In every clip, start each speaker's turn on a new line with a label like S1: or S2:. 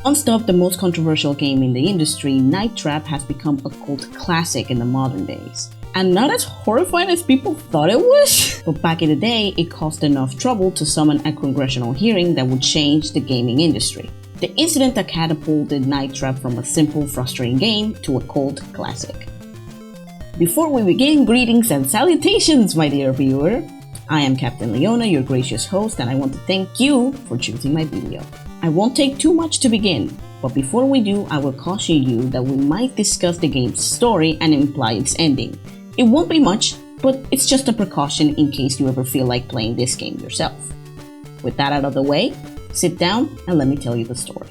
S1: Once dubbed the most controversial game in the industry, Night Trap has become a cult classic in the modern days. And not as horrifying as people thought it was. But back in the day, it caused enough trouble to summon a congressional hearing that would change the gaming industry. The incident that catapulted Night Trap from a simple, frustrating game to a cult classic. Before we begin, greetings and salutations, my dear viewer. I am Captain Leona, your gracious host, and I want to thank you for choosing my video. I won't take too much to begin, but before we do, I will caution you that we might discuss the game's story and imply its ending. It won't be much, but it's just a precaution in case you ever feel like playing this game yourself. With that out of the way, sit down and let me tell you the story.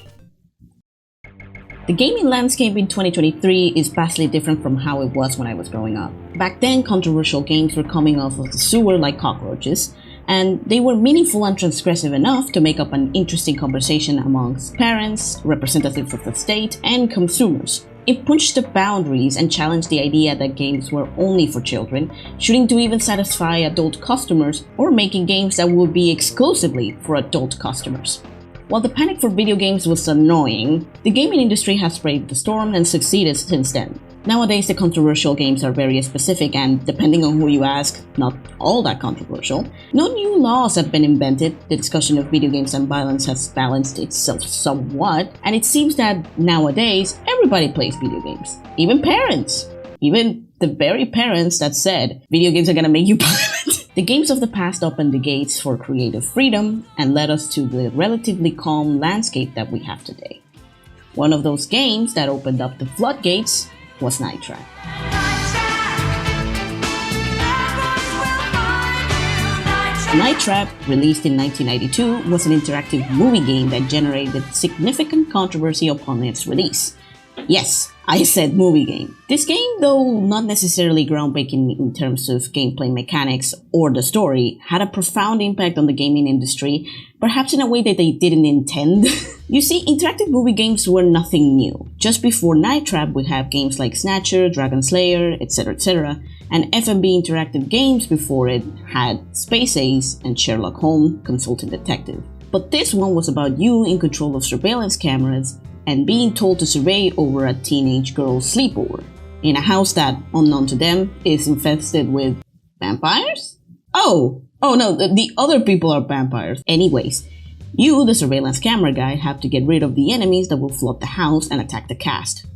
S1: The gaming landscape in 2023 is vastly different from how it was when I was growing up. Back then, controversial games were coming off of the sewer like cockroaches, and they were meaningful and transgressive enough to make up an interesting conversation amongst parents, representatives of the state, and consumers. It pushed the boundaries and challenged the idea that games were only for children, shooting to even satisfy adult customers, or making games that would be exclusively for adult customers. While the panic for video games was annoying, the gaming industry has braved the storm and succeeded since then. Nowadays, the controversial games are very specific and, depending on who you ask, not all that controversial. No new laws have been invented, the discussion of video games and violence has balanced itself somewhat, and it seems that nowadays, everybody plays video games. Even parents. Even the very parents that said, video games are gonna make you violent. The games of the past opened the gates for creative freedom and led us to the relatively calm landscape that we have today. One of those games that opened up the floodgates was Night Trap. Night Trap, released in 1992, was an interactive movie game that generated significant controversy upon its release. Yes, I said movie game. This game, though not necessarily groundbreaking in terms of gameplay mechanics or the story, had a profound impact on the gaming industry, perhaps in a way that they didn't intend. You see, interactive movie games were nothing new. Just before Night Trap, we have games like Snatcher, Dragon Slayer, etc., and F&B Interactive Games before it had Space Ace and Sherlock Holmes Consulting Detective. But this one was about you in control of surveillance cameras and being told to survey over a teenage girl's sleepover in a house that, unknown to them, is infested with vampires? Oh no, the other people are vampires. Anyways, you, the surveillance camera guy, have to get rid of the enemies that will flood the house and attack the cast.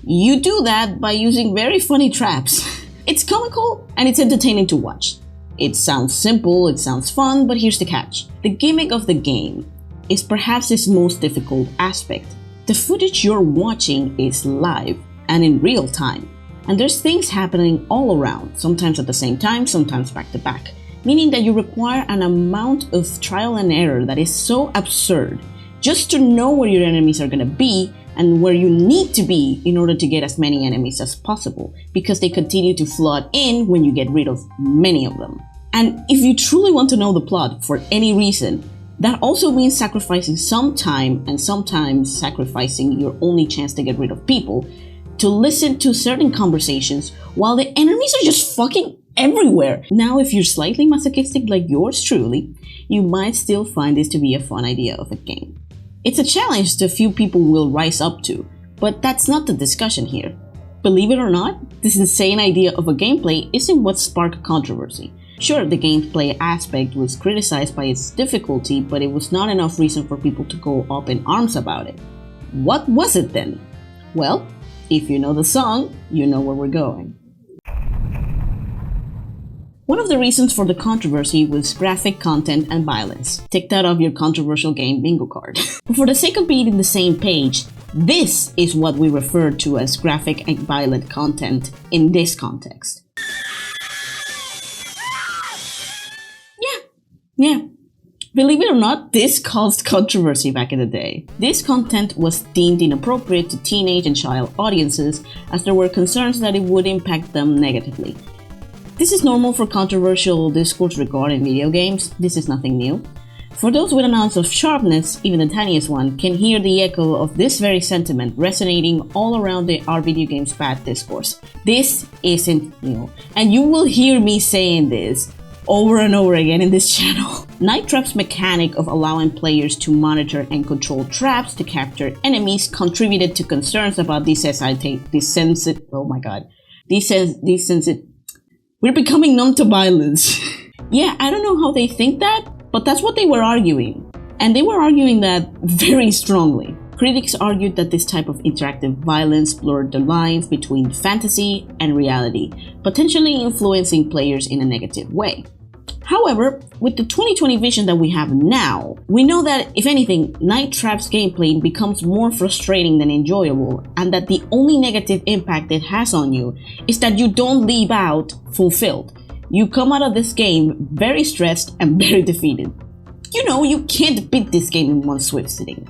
S1: You do that by using very funny traps. It's comical and it's entertaining to watch. It sounds simple, it sounds fun, but here's the catch. The gimmick of the game is perhaps its most difficult aspect. The footage you're watching is live and in real time, and there's things happening all around, sometimes at the same time, sometimes back to back, meaning that you require an amount of trial and error that is so absurd just to know where your enemies are going to be and where you need to be in order to get as many enemies as possible, because they continue to flood in when you get rid of many of them. And if you truly want to know the plot for any reason, that also means sacrificing some time and sometimes sacrificing your only chance to get rid of people to listen to certain conversations while the enemies are just fucking everywhere. Now, if you're slightly masochistic like yours truly, you might still find this to be a fun idea of a game. It's a challenge that few people will rise up to, but that's not the discussion here. Believe it or not, this insane idea of a gameplay isn't what sparked controversy. Sure, the gameplay aspect was criticized by its difficulty, but it was not enough reason for people to go up in arms about it. What was it then? Well, if you know the song, you know where we're going. One of the reasons for the controversy was graphic content and violence. Take that off your controversial game bingo card. But for the sake of being in the same page, this is what we refer to as graphic and violent content in this context. Yeah, believe it or not, this caused controversy back in the day. This content was deemed inappropriate to teenage and child audiences, as there were concerns that it would impact them negatively. This is normal for controversial discourse regarding video games. This is nothing new. For those with an ounce of sharpness, even the tiniest one, can hear the echo of this very sentiment resonating all around our video games bad discourse. This isn't new, and you will hear me saying this over and over again in this channel. Night Trap's mechanic of allowing players to monitor and control traps to capture enemies contributed to concerns about we're becoming numb to violence. Yeah, I don't know how they think that, but that's what they were arguing. And they were arguing that very strongly. Critics argued that this type of interactive violence blurred the lines between fantasy and reality, potentially influencing players in a negative way. However, with the 2020 vision that we have now, we know that, if anything, Night Trap's gameplay becomes more frustrating than enjoyable, and that the only negative impact it has on you is that you don't leave out fulfilled. You come out of this game very stressed and very defeated. You know, you can't beat this game in one swift sitting.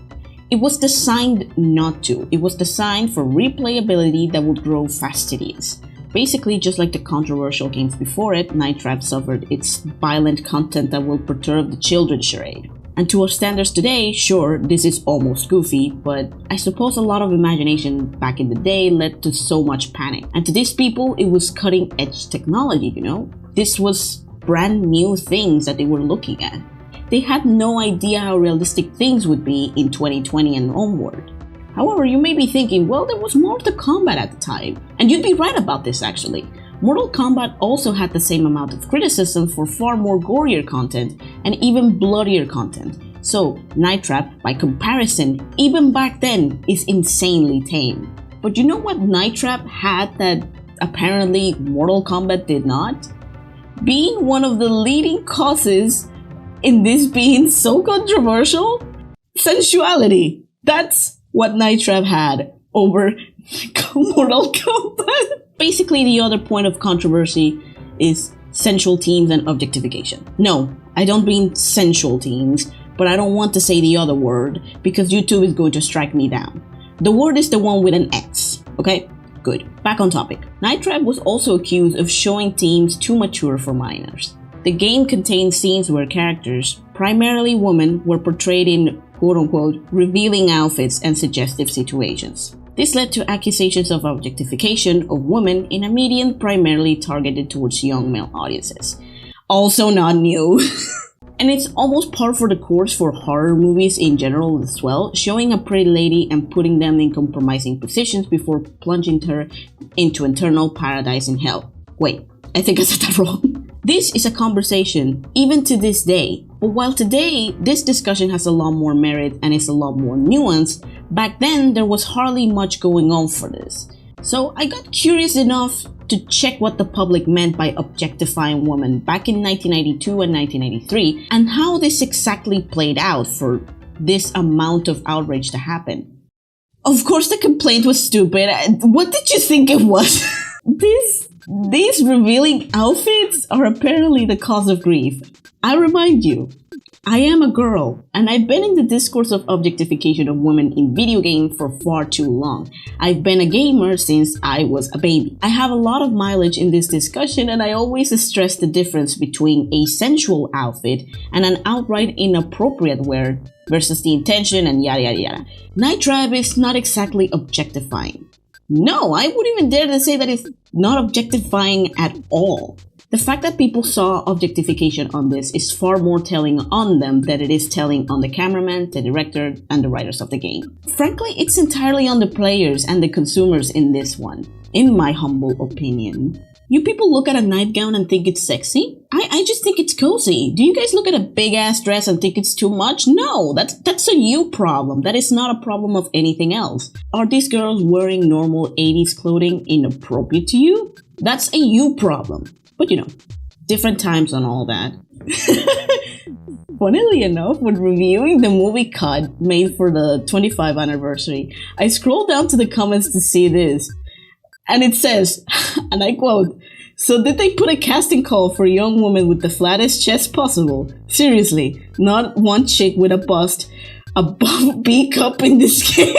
S1: It was designed not to. It was designed for replayability that would grow fastidious. Basically, just like the controversial games before it, Night Trap suffered its violent content that will perturb the children's charade. And to our standards today, sure, this is almost goofy, but I suppose a lot of imagination back in the day led to so much panic. And to these people, it was cutting-edge technology, you know? This was brand new things that they were looking at. They had no idea how realistic things would be in 2020 and onward. However, you may be thinking, well, there was Mortal Kombat at the time. And you'd be right about this, actually. Mortal Kombat also had the same amount of criticism for far more gorier content and even bloodier content. So, Night Trap, by comparison, even back then, is insanely tame. But you know what Night Trap had that apparently Mortal Kombat did not? Being one of the leading causes in this being so controversial? Sensuality. That's what Night Trap had over Mortal Kombat. Basically, the other point of controversy is sensual teens and objectification. No, I don't mean sensual teens, but I don't want to say the other word because YouTube is going to strike me down. The word is the one with an X, okay? Good. Back on topic. Night Trap was also accused of showing themes too mature for minors. The game contained scenes where characters, primarily women, were portrayed in quote-unquote revealing outfits and suggestive situations. This led to accusations of objectification of women in a medium primarily targeted towards young male audiences. Also not new. And it's almost par for the course for horror movies in general as well, showing a pretty lady and putting them in compromising positions before plunging her into eternal paradise in hell. Wait, I think I said that wrong. This is a conversation even to this day, but while today this discussion has a lot more merit and is a lot more nuanced, back then there was hardly much going on for this. So I got curious enough to check what the public meant by objectifying women back in 1992 and 1983 and how this exactly played out for this amount of outrage to happen. Of course the complaint was stupid. What did you think it was? These revealing outfits are apparently the cause of grief. I remind you, I am a girl, and I've been in the discourse of objectification of women in video games for far too long. I've been a gamer since I was a baby. I have a lot of mileage in this discussion, and I always stress the difference between a sensual outfit and an outright inappropriate wear versus the intention and yada yada yada. Night Trap is not exactly objectifying. No, I wouldn't even dare to say that it's not objectifying at all. The fact that people saw objectification on this is far more telling on them than it is telling on the cameraman, the director, and the writers of the game. Frankly, it's entirely on the players and the consumers in this one, in my humble opinion. You people look at a nightgown and think it's sexy? I just think it's cozy. Do you guys look at a big ass dress and think it's too much? No, that's a you problem. That is not a problem of anything else. Are these girls wearing normal 80s clothing inappropriate to you? That's a you problem. But you know, different times and all that. Funnily enough, when reviewing the movie cut made for the 25th anniversary, I scrolled down to the comments to see this. And it says, and I quote, "So did they put a casting call for a young woman with the flattest chest possible? Seriously, not one chick with a bust above B cup in this game."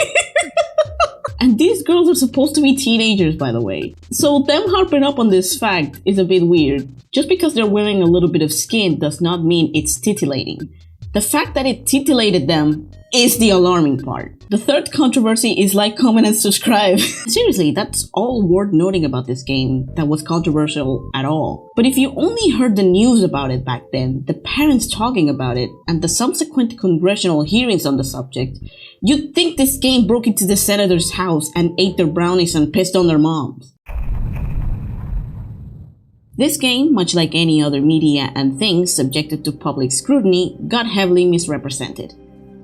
S1: And these girls are supposed to be teenagers, by the way. So them harping up on this fact is a bit weird. Just because they're wearing a little bit of skin does not mean it's titillating. The fact that it titillated them is the alarming part. The third controversy is like, comment, and subscribe. Seriously, that's all worth noting about this game that was controversial at all. But if you only heard the news about it back then, the parents talking about it, and the subsequent congressional hearings on the subject, you'd think this game broke into the senator's house and ate their brownies and pissed on their moms. This game, much like any other media and things subjected to public scrutiny, got heavily misrepresented.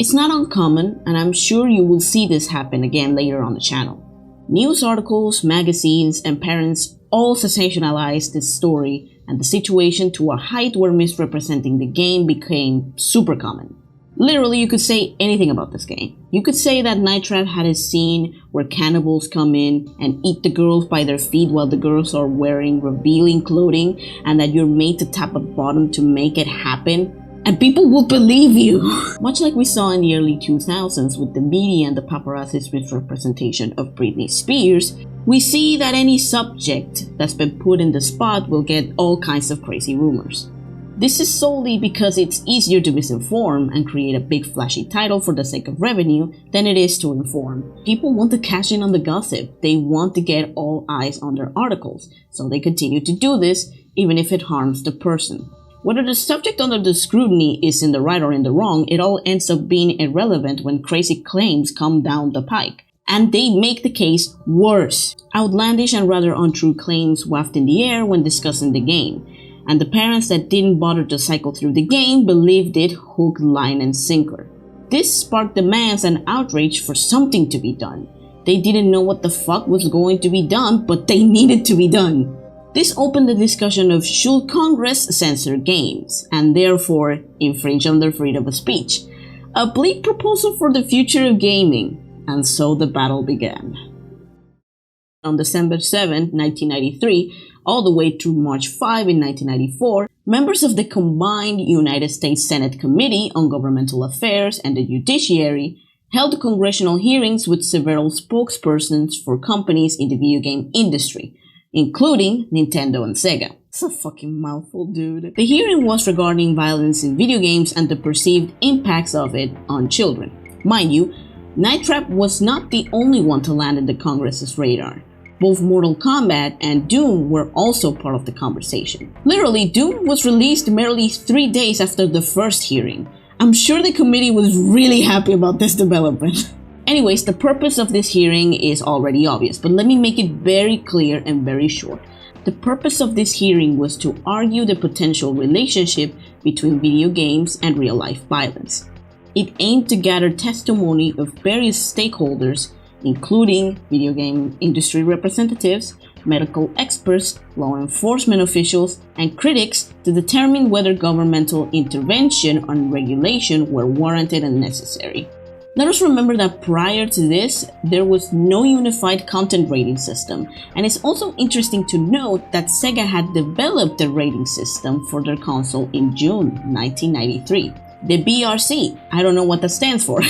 S1: It's not uncommon, and I'm sure you will see this happen again later on the channel. News articles, magazines, and parents all sensationalized this story and the situation to a height where misrepresenting the game became super common. Literally, you could say anything about this game. You could say that Night Trap had a scene where cannibals come in and eat the girls by their feet while the girls are wearing revealing clothing, and that you're made to tap a button to make it happen, and people will believe you. Much like we saw in the early 2000s with the media and the paparazzi's misrepresentation of Britney Spears, we see that any subject that's been put in the spot will get all kinds of crazy rumors. This is solely because it's easier to misinform and create a big flashy title for the sake of revenue than it is to inform. People want to cash in on the gossip. They want to get all eyes on their articles, so they continue to do this even if it harms the person. Whether the subject under the scrutiny is in the right or in the wrong, it all ends up being irrelevant when crazy claims come down the pike. And they make the case worse. Outlandish and rather untrue claims waft in the air when discussing the game. And the parents that didn't bother to cycle through the game believed it hook, line, and sinker. This sparked demands and outrage for something to be done. They didn't know what the fuck was going to be done, but they needed to be done. This opened the discussion of should Congress censor games, and therefore infringe on their freedom of speech. A bleak proposal for the future of gaming, and so the battle began. On December 7, 1993, all the way through March 5 in 1994, members of the combined United States Senate Committee on Governmental Affairs and the Judiciary held congressional hearings with several spokespersons for companies in the video game industry, including Nintendo and Sega. It's a fucking mouthful, dude. The hearing was regarding violence in video games and the perceived impacts of it on children. Mind you, Night Trap was not the only one to land in the Congress's radar. Both Mortal Kombat and Doom were also part of the conversation. Literally, Doom was released merely 3 days after the first hearing. I'm sure the committee was really happy about this development. Anyways, the purpose of this hearing is already obvious, but let me make it very clear and very short. The purpose of this hearing was to argue the potential relationship between video games and real-life violence. It aimed to gather testimony of various stakeholders, including video game industry representatives, medical experts, law enforcement officials, and critics to determine whether governmental intervention and regulation were warranted and necessary. Let us remember that prior to this, there was no unified content rating system, and it's also interesting to note that Sega had developed a rating system for their console in June 1993. The BRC, I don't know what that stands for.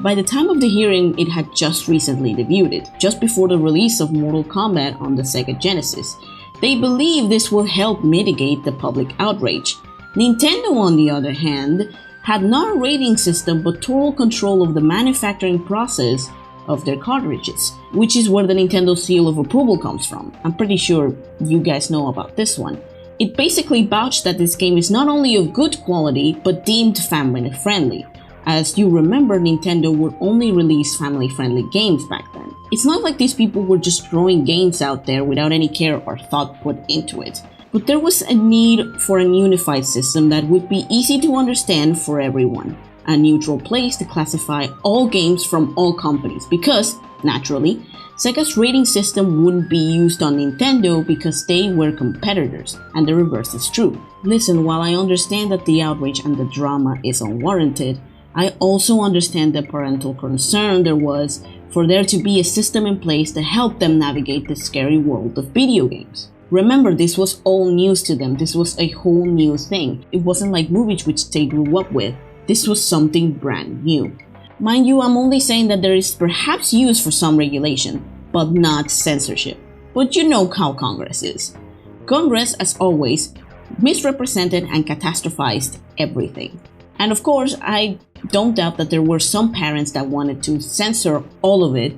S1: By the time of the hearing, it had just recently debuted, just before the release of Mortal Kombat on the Sega Genesis. They believe this will help mitigate the public outrage. Nintendo, on the other hand, had not a rating system but total control of the manufacturing process of their cartridges, which is where the Nintendo seal of approval comes from. I'm pretty sure you guys know about this one. It basically vouched that this game is not only of good quality, but deemed family-friendly. As you remember, Nintendo would only release family-friendly games back then. It's not like these people were just throwing games out there without any care or thought put into it. But there was a need for a unified system that would be easy to understand for everyone. A neutral place to classify all games from all companies because, naturally, Sega's rating system wouldn't be used on Nintendo because they were competitors, and the reverse is true. Listen, while I understand that the outrage and the drama is unwarranted, I also understand the parental concern there was for there to be a system in place to help them navigate the scary world of video games. Remember, this was all news to them. This was a whole new thing. It wasn't like movies which they grew up with. This was something brand new. Mind you, I'm only saying that there is perhaps use for some regulation, but not censorship. But you know how Congress is. Congress, as always, misrepresented and catastrophized everything. And of course, I Don't doubt that there were some parents that wanted to censor all of it,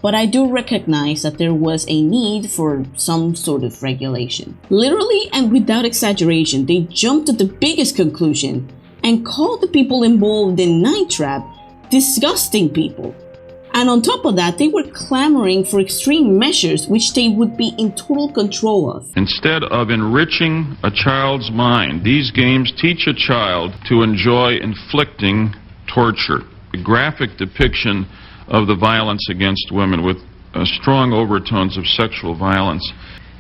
S1: but I do recognize that there was a need for some sort of regulation. Literally and without exaggeration, they jumped to the biggest conclusion and called the people involved in Night Trap disgusting people. And on top of that, they were clamoring for extreme measures which they would be in total control of.
S2: Instead of enriching a child's mind, these games teach a child to enjoy inflicting torture. A graphic depiction of the violence against women with strong overtones of sexual violence.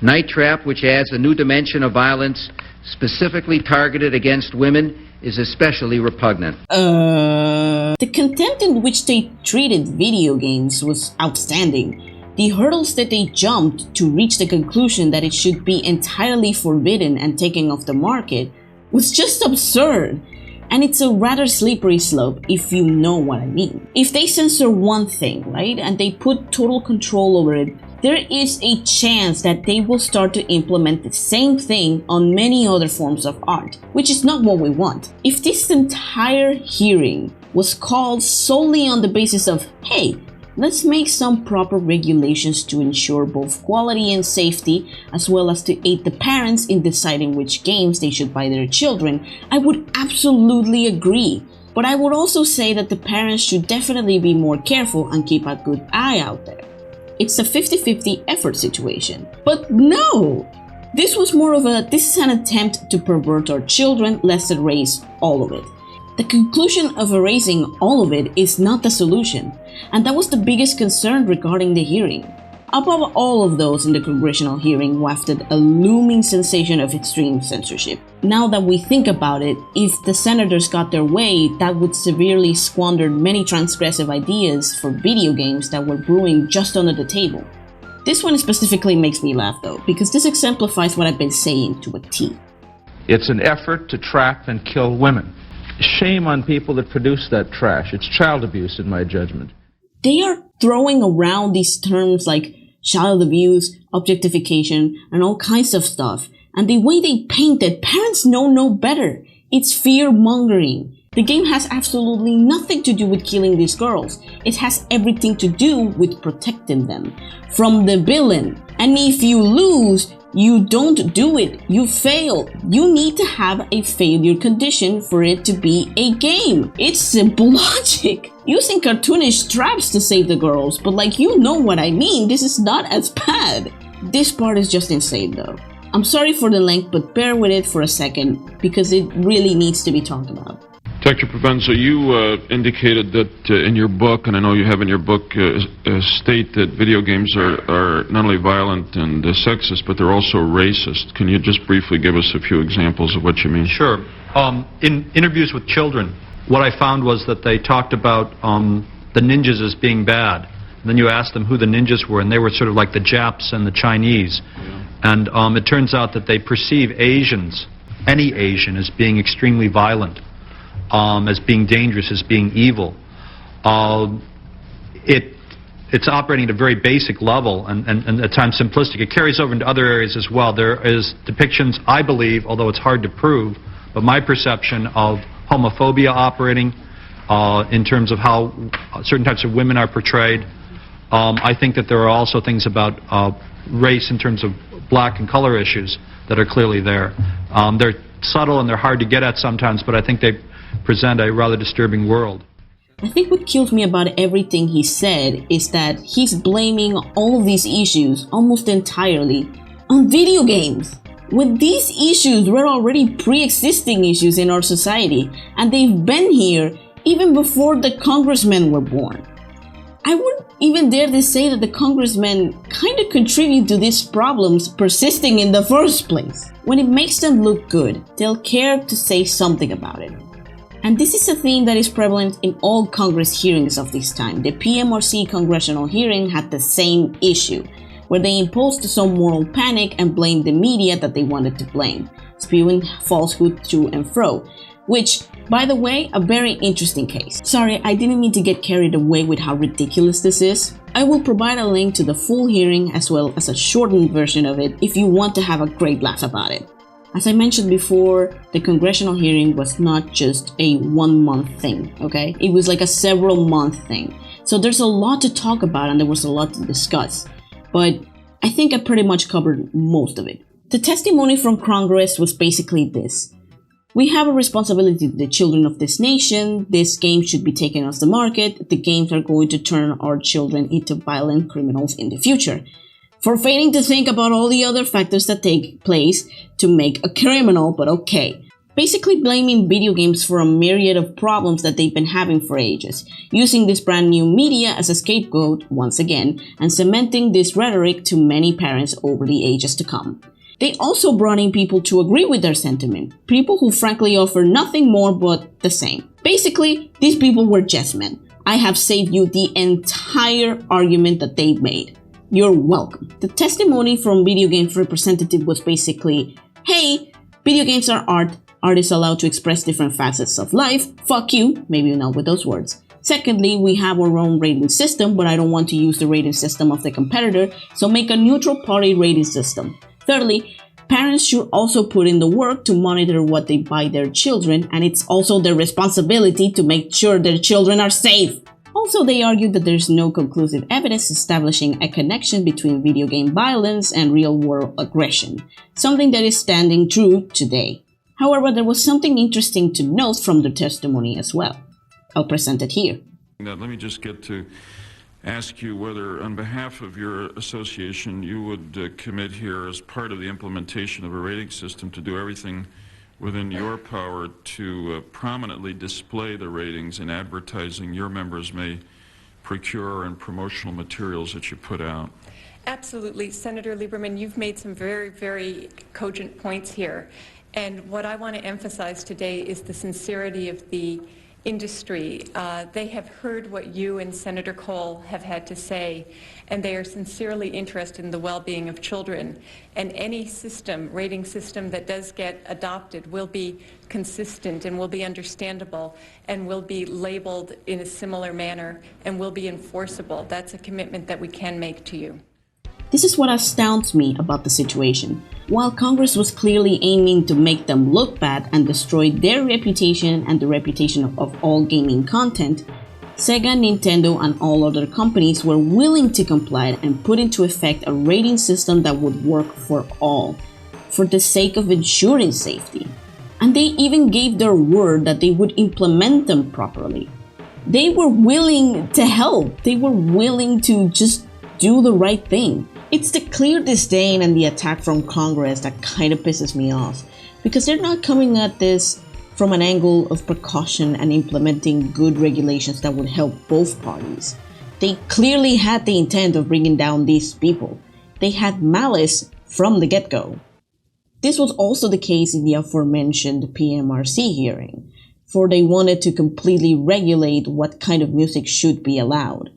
S3: Night Trap, which adds a new dimension of violence specifically targeted against women, is especially repugnant.
S1: The contempt in which they treated video games was outstanding. The hurdles that they jumped to reach the conclusion that it should be entirely forbidden and taken off the market was just absurd. And it's a rather slippery slope, if you know what I mean. If they censor one thing, right, and they put total control over it, there is a chance that they will start to implement the same thing on many other forms of art, which is not what we want. If this entire hearing was called solely on the basis of, hey, let's make some proper regulations to ensure both quality and safety, as well as to aid the parents in deciding which games they should buy their children, I would absolutely agree. But I would also say that the parents should definitely be more careful and keep a good eye out there. It's a 50-50 effort situation. But no! This was more of this is an attempt to pervert our children, let's erase all of it. The conclusion of erasing all of it is not the solution, and that was the biggest concern regarding the hearing. Above all of those in the Congressional Hearing wafted a looming sensation of extreme censorship. Now that we think about it, if the senators got their way, that would severely squander many transgressive ideas for video games that were brewing just under the table. This one specifically makes me laugh though, because this exemplifies what I've been saying to a T.
S4: It's an effort to trap and kill women. Shame on people that produce that trash. It's child abuse in my judgment.
S1: They are throwing around these terms like child abuse, objectification, and all kinds of stuff. And the way they paint it, parents know no better. It's fear-mongering. The game has absolutely nothing to do with killing these girls. It has everything to do with protecting them from the villain. And if you lose, you don't do it. You fail. You need to have a failure condition for it to be a game. It's simple logic. Using cartoonish traps to save the girls, but like you know what I mean, this is not as bad. This part is just insane though. I'm sorry for the length, but bear with it for a second because it really needs to be talked about.
S2: Dr. Provenzo, you indicated that in your book, and I know you have in your book, state that video games are not only violent and sexist, but they're also racist. Can you just briefly give us a few examples of what you mean?
S5: Sure. In interviews with children, what I found was that they talked about the ninjas as being bad. And then you asked them who the ninjas were, and they were sort of like the Japs and the Chinese. Yeah. And it turns out that they perceive Asians, any Asian, as being extremely violent. As being dangerous, as being evil. It's operating at a very basic level and at times simplistic. It carries over into other areas as well. There is depictions, I believe, although it's hard to prove, but my perception of homophobia operating in terms of how certain types of women are portrayed. I think that there are also things about race in terms of black and color issues that are clearly there. They're subtle and they're hard to get at sometimes, but I think they present a rather disturbing world.
S1: I think what kills me about everything he said is that he's blaming all of these issues almost entirely on video games. When these issues were already pre-existing issues in our society, and they've been here even before the congressmen were born. I wouldn't even dare to say that the congressmen kind of contribute to these problems persisting in the first place. When it makes them look good, they'll care to say something about it. And this is a theme that is prevalent in all Congress hearings of this time. The PMRC Congressional Hearing had the same issue, where they imposed some moral panic and blamed the media that they wanted to blame, spewing falsehood to and fro, which, by the way, a very interesting case. Sorry, I didn't mean to get carried away with how ridiculous this is. I will provide a link to the full hearing as well as a shortened version of it if you want to have a great laugh about it. As I mentioned before, the congressional hearing was not just a 1 month thing, okay? It was like a several month thing. So there's a lot to talk about and there was a lot to discuss. But I think I pretty much covered most of it. The testimony from Congress was basically this. We have a responsibility to the children of this nation. This game should be taken off the market. The games are going to turn our children into violent criminals in the future. For failing to think about all the other factors that take place to make a criminal, but okay. Basically blaming video games for a myriad of problems that they've been having for ages, using this brand new media as a scapegoat once again, and cementing this rhetoric to many parents over the ages to come. They also brought in people to agree with their sentiment, people who frankly offer nothing more but the same. Basically, these people were yes men. I have saved you the entire argument that they made. You're welcome. The testimony from video games representative was basically, hey, video games are art. Art is allowed to express different facets of life. Fuck you. Maybe not with those words. Secondly, we have our own rating system, but I don't want to use the rating system of the competitor, so make a neutral party rating system. Thirdly, parents should also put in the work to monitor what they buy their children, and it's also their responsibility to make sure their children are safe. Also, they argued that there's no conclusive evidence establishing a connection between video game violence and real-world aggression, something that is standing true today. However, there was something interesting to note from the testimony as well. I'll present it here.
S2: Let me just get to ask you whether, on behalf of your association, you would commit here as part of the implementation of a rating system to do everything within your power to prominently display the ratings in advertising your members may procure and promotional materials that you put out.
S6: Absolutely. Senator Lieberman, you've made some very, very cogent points here. And what I want to emphasize today is the sincerity of the industry. They have heard what you and Senator Cole have had to say, and they are sincerely interested in the well-being of children. And any system, rating system that does get adopted will be consistent and will be understandable and will be labeled in a similar manner and will be enforceable. That's a commitment that we can make to you.
S1: This is what astounds me about the situation. While Congress was clearly aiming to make them look bad and destroy their reputation and the reputation of all gaming content, Sega, Nintendo, and all other companies were willing to comply and put into effect a rating system that would work for all, for the sake of ensuring safety. And they even gave their word that they would implement them properly. They were willing to help. They were willing to just do the right thing. It's the clear disdain and the attack from Congress that kind of pisses me off, because they're not coming at this from an angle of precaution and implementing good regulations that would help both parties. They clearly had the intent of bringing down these people. They had malice from the get-go. This was also the case in the aforementioned PMRC hearing, for they wanted to completely regulate what kind of music should be allowed.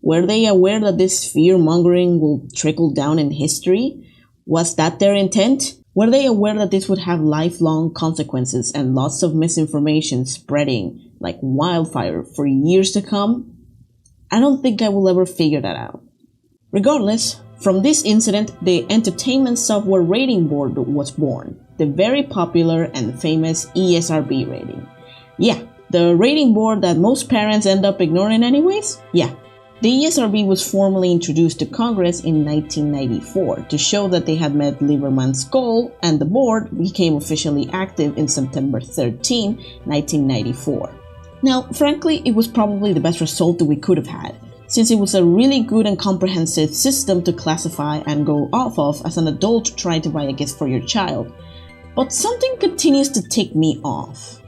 S1: Were they aware that this fear-mongering will trickle down in history? Was that their intent? Were they aware that this would have lifelong consequences and lots of misinformation spreading like wildfire for years to come? I don't think I will ever figure that out. Regardless, from this incident, the Entertainment Software Rating Board was born, the very popular and famous ESRB rating. Yeah, the rating board that most parents end up ignoring anyways? Yeah. The ESRB was formally introduced to Congress in 1994 to show that they had met Lieberman's goal, and the board became officially active in September 13, 1994. Now, frankly, it was probably the best result that we could have had, since it was a really good and comprehensive system to classify and go off of as an adult trying to buy a gift for your child. But something continues to tick me off.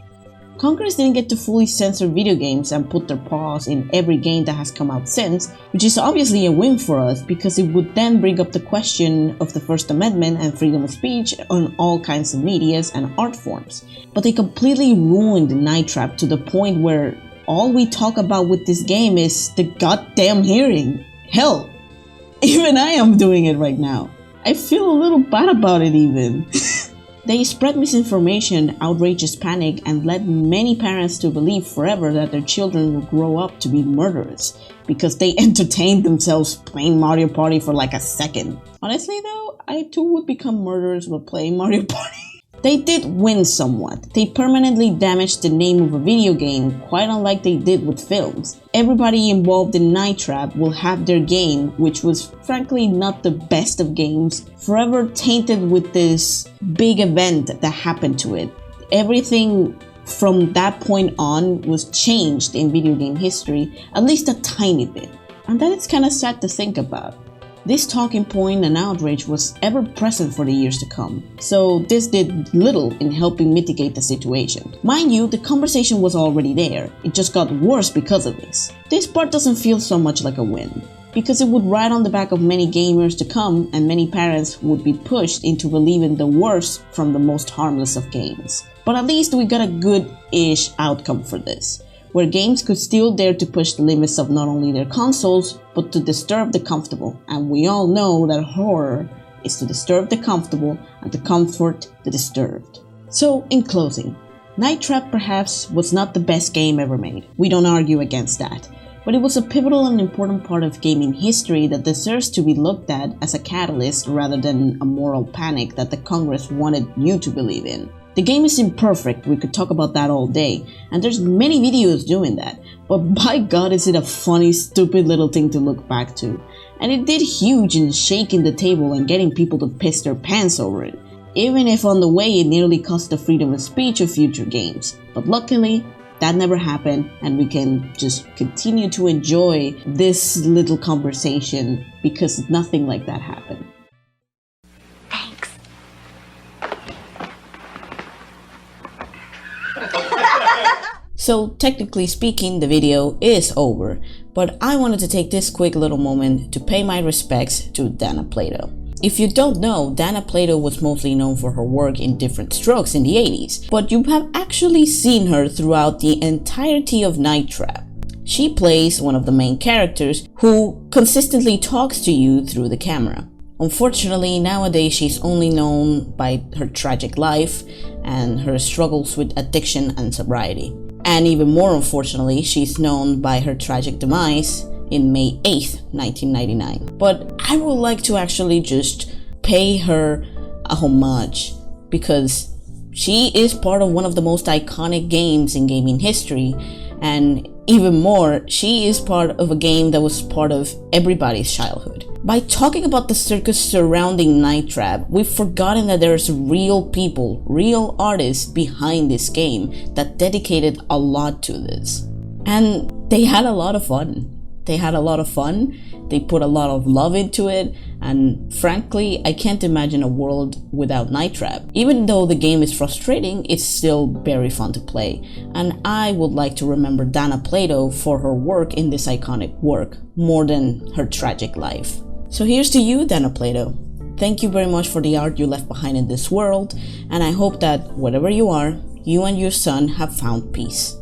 S1: Congress didn't get to fully censor video games and put their paws in every game that has come out since, which is obviously a win for us because it would then bring up the question of the First Amendment and freedom of speech on all kinds of medias and art forms. But they completely ruined the Night Trap to the point where all we talk about with this game is the goddamn hearing. Hell, even I am doing it right now. I feel a little bad about it even. They spread misinformation, outrageous panic, and led many parents to believe forever that their children would grow up to be murderers because they entertained themselves playing Mario Party for like a second. Honestly though, I too would become murderers while playing Mario Party. They did win somewhat. They permanently damaged the name of a video game, quite unlike they did with films. Everybody involved in Night Trap will have their game, which was frankly not the best of games, forever tainted with this big event that happened to it. Everything from that point on was changed in video game history, at least a tiny bit. And that is kinda sad to think about. This talking point and outrage was ever present for the years to come, so this did little in helping mitigate the situation. Mind you, the conversation was already there, it just got worse because of this. This part doesn't feel so much like a win, because it would ride on the back of many gamers to come, and many parents would be pushed into believing the worst from the most harmless of games. But at least we got a good-ish outcome for this, where games could still dare to push the limits of not only their consoles, but to disturb the comfortable. And we all know that horror is to disturb the comfortable and to comfort the disturbed. So, in closing, Night Trap perhaps was not the best game ever made. We don't argue against that. But it was a pivotal and important part of gaming history that deserves to be looked at as a catalyst rather than a moral panic that the Congress wanted you to believe in. The game is imperfect, we could talk about that all day, and there's many videos doing that, but by God is it a funny, stupid little thing to look back to. And it did huge in shaking the table and getting people to piss their pants over it, even if on the way it nearly cost the freedom of speech of future games. But luckily, that never happened, and we can just continue to enjoy this little conversation because nothing like that happened. So technically speaking, the video is over, but I wanted to take this quick little moment to pay my respects to Dana Plato. If you don't know, Dana Plato was mostly known for her work in Different Strokes in the 80s, but you have actually seen her throughout the entirety of Night Trap. She plays one of the main characters who consistently talks to you through the camera. Unfortunately, nowadays she's only known by her tragic life and her struggles with addiction and sobriety. And even more unfortunately, she's known by her tragic demise in May 8th, 1999. But I would like to actually just pay her a homage because she is part of one of the most iconic games in gaming history, and even more, she is part of a game that was part of everybody's childhood. By talking about the circus surrounding Night Trap, we've forgotten that there's real people, real artists behind this game that dedicated a lot to this. And they had a lot of fun. They put a lot of love into it, and frankly, I can't imagine a world without Night Trap. Even though the game is frustrating, it's still very fun to play, and I would like to remember Dana Plato for her work in this iconic work, more than her tragic life. So here's to you, Dana Plato. Thank you very much for the art you left behind in this world, and I hope that wherever you are, you and your son have found peace.